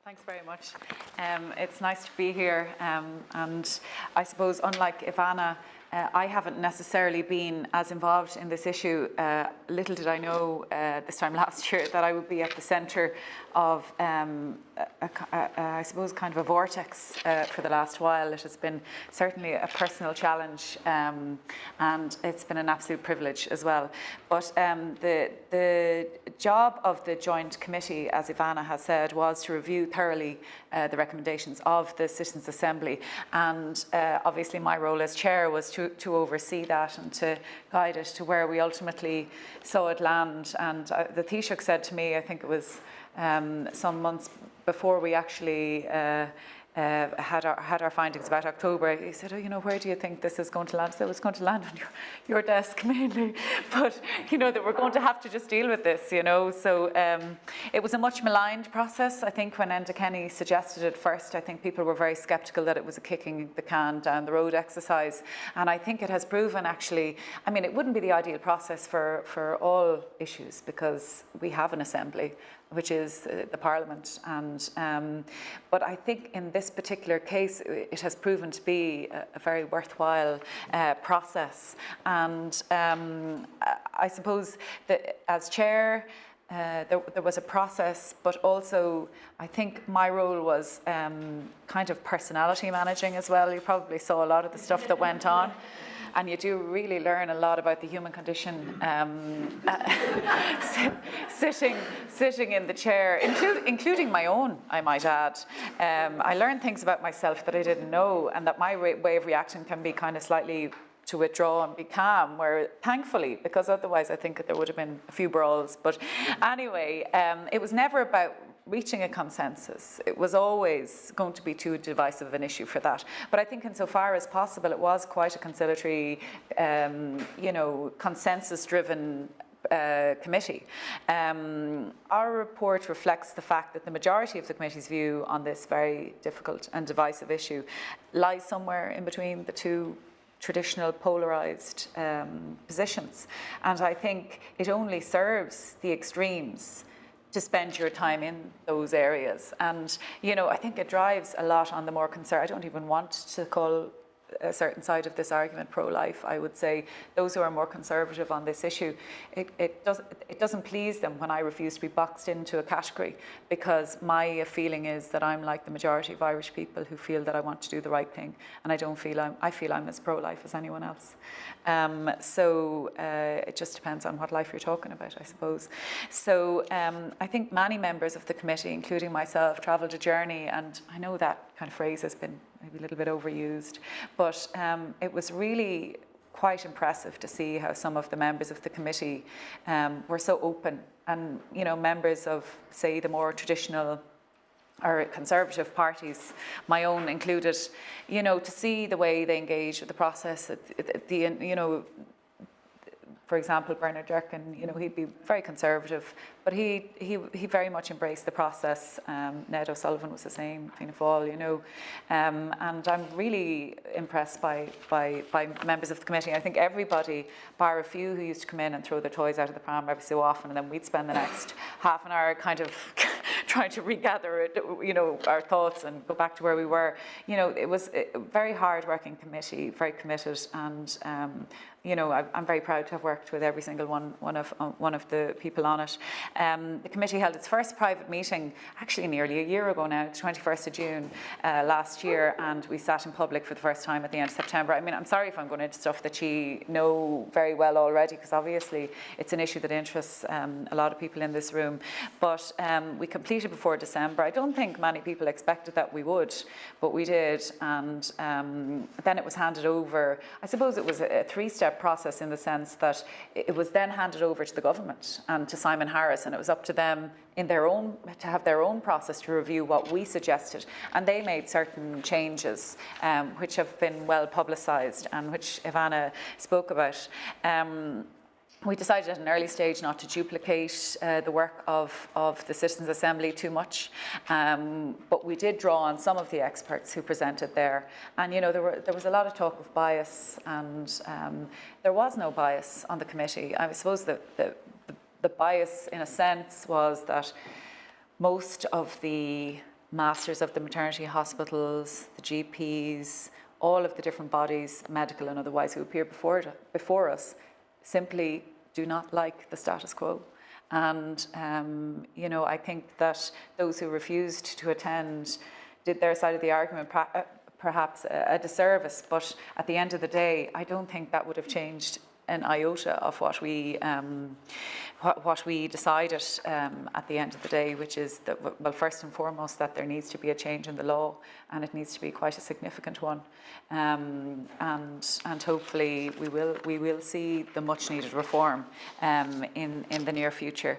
Thanks very much. It's nice to be here, and I suppose, unlike Ivana, I haven't necessarily been as involved in this issue. Little did I know this time last year that I would be at the centre of, I suppose, kind of a vortex for the last while. It has been certainly a personal challenge, and it's been an absolute privilege as well. But the job of the Joint Committee, as Ivana has said, was to review thoroughly the recommendations of the Citizens' Assembly, and obviously my role as chair was to oversee that and to guide it to where we ultimately saw it land. And the Taoiseach said to me, I think it was some months before we actually had our findings about October, he said, oh, you know, where do you think this is going to land? I said, it's going to land on your desk mainly, but you know that we're going to have to just deal with this, you know. So it was a much maligned process. I think when Enda Kenny suggested it first, I think people were very sceptical that it was a kicking the can down the road exercise, and I think it has proven, actually, I mean, it wouldn't be the ideal process for all issues, because we have an assembly, which is the Parliament, and but I think in this particular case it has proven to be a very worthwhile process. And I suppose that as chair there was a process, but also I think my role was kind of personality managing as well. You probably saw a lot of the stuff that went on. And you do really learn a lot about the human condition sitting in the chair, including my own, I might add. I learned things about myself that I didn't know, and that my way of reacting can be kind of slightly to withdraw and be calm, where thankfully, because otherwise I think there would have been a few brawls. But anyway, it was never about reaching a consensus. It was always going to be too divisive an issue for that. But I think insofar as possible, it was quite a conciliatory, you know, consensus-driven committee. Our report reflects the fact that the majority of the committee's view on this very difficult and divisive issue lies somewhere in between the two traditional polarised positions. And I think it only serves the extremes to spend your time in those areas. And, you know, I think it drives a lot on the more conservative. I don't even want to call a certain side of this argument pro-life. I would say those who are more conservative on this issue, it doesn't please them when I refuse to be boxed into a category, because my feeling is that I'm like the majority of Irish people who feel that I want to do the right thing, and I feel I'm as pro-life as anyone else. So it just depends on what life you're talking about, I suppose. So I think many members of the committee, including myself, travelled a journey, and I know that kind of phrase has been maybe a little bit overused, but it was really quite impressive to see how some of the members of the committee were so open, and, you know, members of, say, the more traditional or conservative parties, my own included, you know, to see the way they engage with the process, you know, for example, Bernard Durkin, you know, he'd be very conservative, but he very much embraced the process. Ned O'Sullivan was the same, Fianna Fáil, you know, and I'm really impressed by members of the committee. I think everybody, bar a few who used to come in and throw their toys out of the pram every so often, and then we'd spend the next half an hour kind of trying to regather it, you know, our thoughts and go back to where we were. You know, it was a very hard-working committee, very committed, and you know, I'm very proud to have worked with every single one of the people on it. The committee held its first private meeting actually nearly a year ago now, the 21st of June last year, and we sat in public for the first time at the end of September. I mean, I'm sorry if I'm going into stuff that you know very well already, because obviously it's an issue that interests a lot of people in this room. But we completed before December. I don't think many people expected that we would, but we did. And then it was handed over. I suppose it was a three-step process, in the sense that it was then handed over to the government and to Simon Harris, and it was up to them to have their own process to review what we suggested, and they made certain changes which have been well publicised and which Ivana spoke about. We decided at an early stage not to duplicate the work of the Citizens' Assembly too much, but we did draw on some of the experts who presented there. And, you know, there was a lot of talk of bias, and there was no bias on the committee. I suppose the bias, in a sense, was that most of the masters of the maternity hospitals, the GPs, all of the different bodies, medical and otherwise, who appear before us, simply do not like the status quo. And, I think that those who refused to attend did their side of the argument perhaps a disservice, but at the end of the day, I don't think that would have changed an iota of what we decided at the end of the day, which is that, well, first and foremost, that there needs to be a change in the law, and it needs to be quite a significant one, and hopefully we will see the much needed reform in the near future.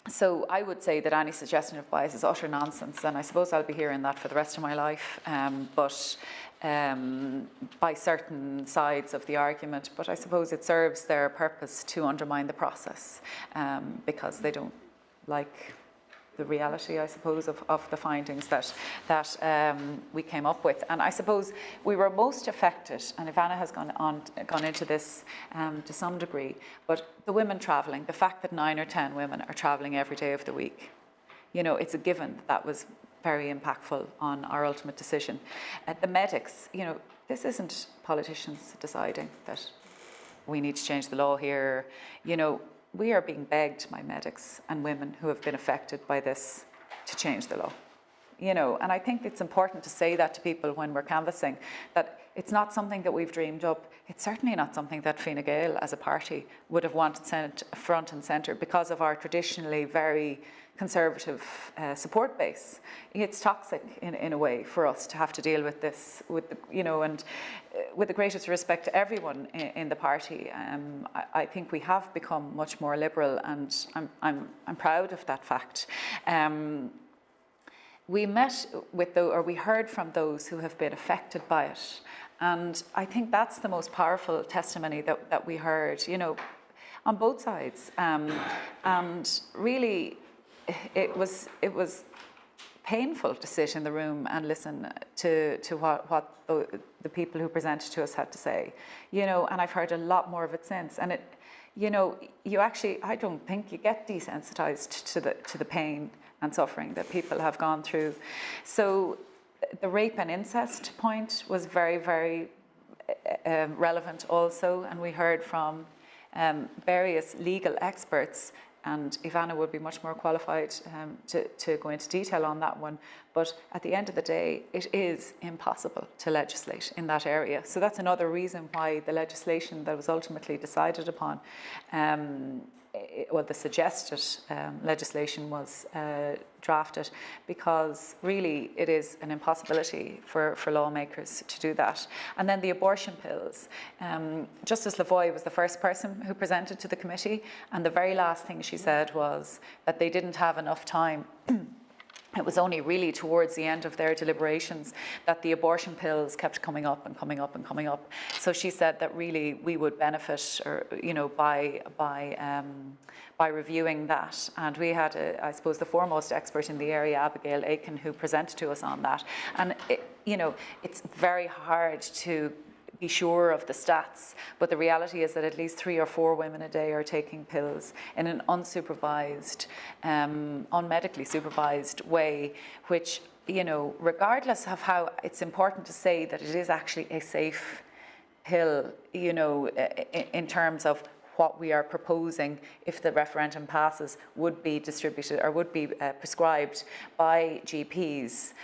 So I would say that any suggestion of bias is utter nonsense, and I suppose I'll be hearing that for the rest of my life, but by certain sides of the argument. But I suppose it serves their purpose to undermine the process, because they don't like the reality, I suppose, of the findings that we came up with. And I suppose we were most affected, and Ivana has gone into this to some degree, but the women travelling, the fact that 9 or 10 women are travelling every day of the week, it's a given that was very impactful on our ultimate decision. The medics, this isn't politicians deciding that we need to change the law here. We are being begged by medics and women who have been affected by this to change the law. And I think it's important to say that to people when we're canvassing, that it's not something that we've dreamed up. It's certainly not something that Fine Gael as a party would have wanted sent front and centre because of our traditionally very conservative support base. It's toxic in a way for us to have to deal with this, and with the greatest respect to everyone in the party. I think we have become much more liberal, and I'm proud of that fact. We met with we heard from those who have been affected by it, and I think that's the most powerful testimony that we heard, on both sides, and really. It was painful to sit in the room and listen to what the people who presented to us had to say, and I've heard a lot more of it since. And you actually, I don't think you get desensitized to the pain and suffering that people have gone through. So the rape and incest point was very, very relevant also, and we heard from various legal experts. And Ivana would be much more qualified to go into detail on that one. But at the end of the day, it is impossible to legislate in that area. So that's another reason why the legislation that was ultimately decided upon, the suggested legislation was drafted, because really it is an impossibility for lawmakers to do that. And then the abortion pills. Justice Lavoie was the first person who presented to the committee, and the very last thing she said was that they didn't have enough time. It was only really towards the end of their deliberations that the abortion pills kept coming up and coming up and coming up. So she said that really we would benefit, by reviewing that. And we had, I suppose, the foremost expert in the area, Gael, who presented to us on that. And it's very hard to be sure of the stats, but the reality is that at least 3 or 4 women a day are taking pills in an unsupervised, unmedically supervised way, which, regardless of how, it's important to say that it is actually a safe pill, in terms of what we are proposing, if the referendum passes, would be distributed or would be prescribed by GPs.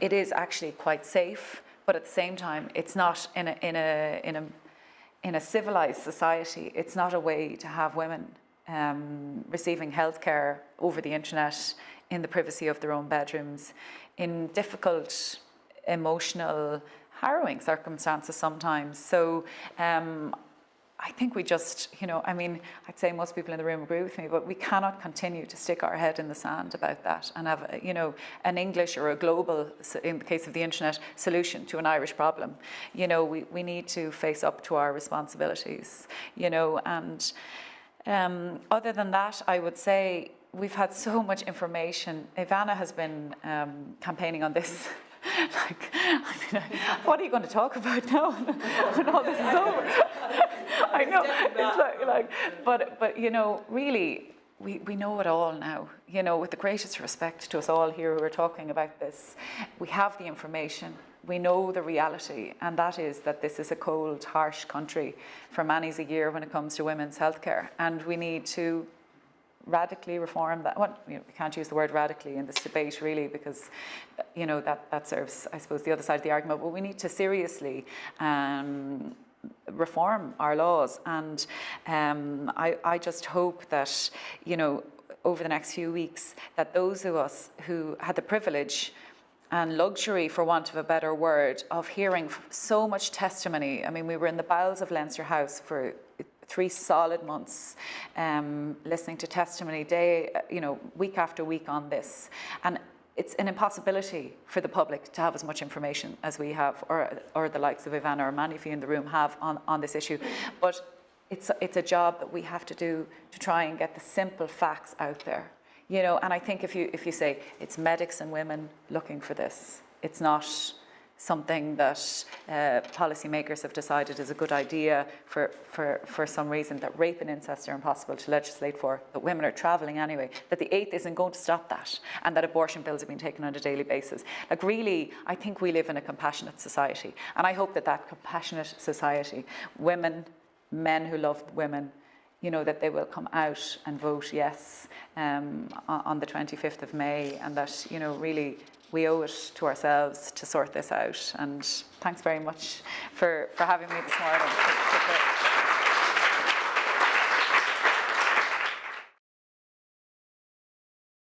It is actually quite safe. But at the same time, it's not in a civilized society. It's not a way to have women receiving healthcare over the internet, in the privacy of their own bedrooms, in difficult, emotional, harrowing circumstances sometimes. So I think we just, I'd say most people in the room agree with me, but we cannot continue to stick our head in the sand about that and have, an English or a global, in the case of the internet, solution to an Irish problem. We need to face up to our responsibilities, and other than that, I would say we've had so much information. Ivana has been campaigning on this. What are you going to talk about now when all this is over? I know, it's but really, we know it all now, you know, with the greatest respect to us all here who are talking about this. We have the information, we know the reality, and that is that this is a cold, harsh country for many's a year when it comes to women's healthcare, and we need to radically reform that. Well, you know, we can't use the word radically in this debate really, because you know that serves, I suppose, the other side of the argument, but we need to seriously reform our laws, and I just hope that, you know, over the next few weeks, that those of us who had the privilege and luxury, for want of a better word, of hearing so much testimony. I mean, we were in the bowels of Leinster House for 3 solid months, listening to testimony week after week on this, and it's an impossibility for the public to have as much information as we have, or the likes of Ivana or many of you in the room have on this issue. But it's a job that we have to do to try and get the simple facts out there. You know, and I think if you say it's medics and women looking for this, it's not something that policymakers have decided is a good idea for some reason, that rape and incest are impossible to legislate for, that women are travelling anyway, that the 8th isn't going to stop that, and that abortion bills are being taken on a daily basis. Like, really, I think we live in a compassionate society, and I hope that that compassionate society, women, men who love women, you know, that they will come out and vote yes on the 25th of May, and that, you know, really we owe it to ourselves to sort this out. And thanks very much for having me this morning.